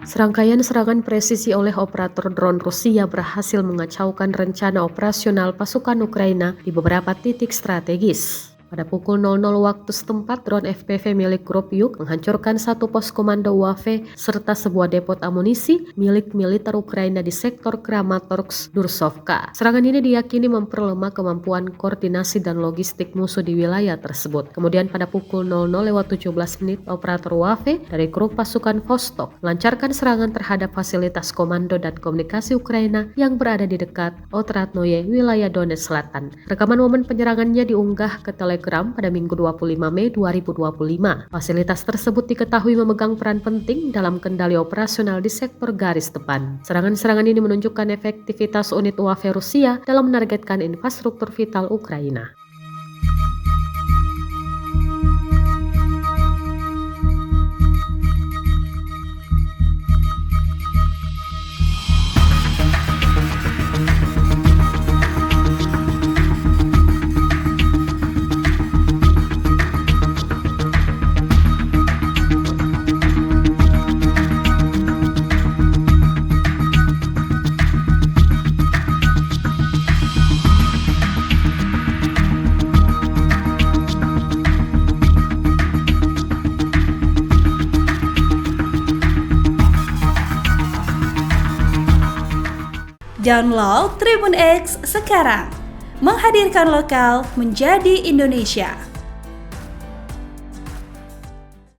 Serangkaian serangan presisi oleh operator drone Rusia berhasil mengacaukan rencana operasional pasukan Ukraina di beberapa titik strategis. Pada pukul 00 waktu setempat, drone FPV milik grup Yuk menghancurkan satu pos komando UAV serta sebuah depot amunisi milik militer Ukraina di sektor Kramatorsk, Dursovka. Serangan ini diyakini memperlemah kemampuan koordinasi dan logistik musuh di wilayah tersebut. Kemudian pada pukul 00:17 operator UAV dari grup pasukan Vostok melancarkan serangan terhadap fasilitas komando dan komunikasi Ukraina yang berada di dekat Otradnoye, wilayah Donetsk Selatan. Rekaman momen penyerangannya diunggah ke Telegram pada Minggu 25 Mei 2025. Fasilitas tersebut diketahui memegang peran penting dalam kendali operasional di sektor garis depan. Serangan-serangan ini menunjukkan efektivitas unit UAV Rusia dalam menargetkan infrastruktur vital Ukraina. Download Tribun X sekarang, menghadirkan lokal menjadi Indonesia.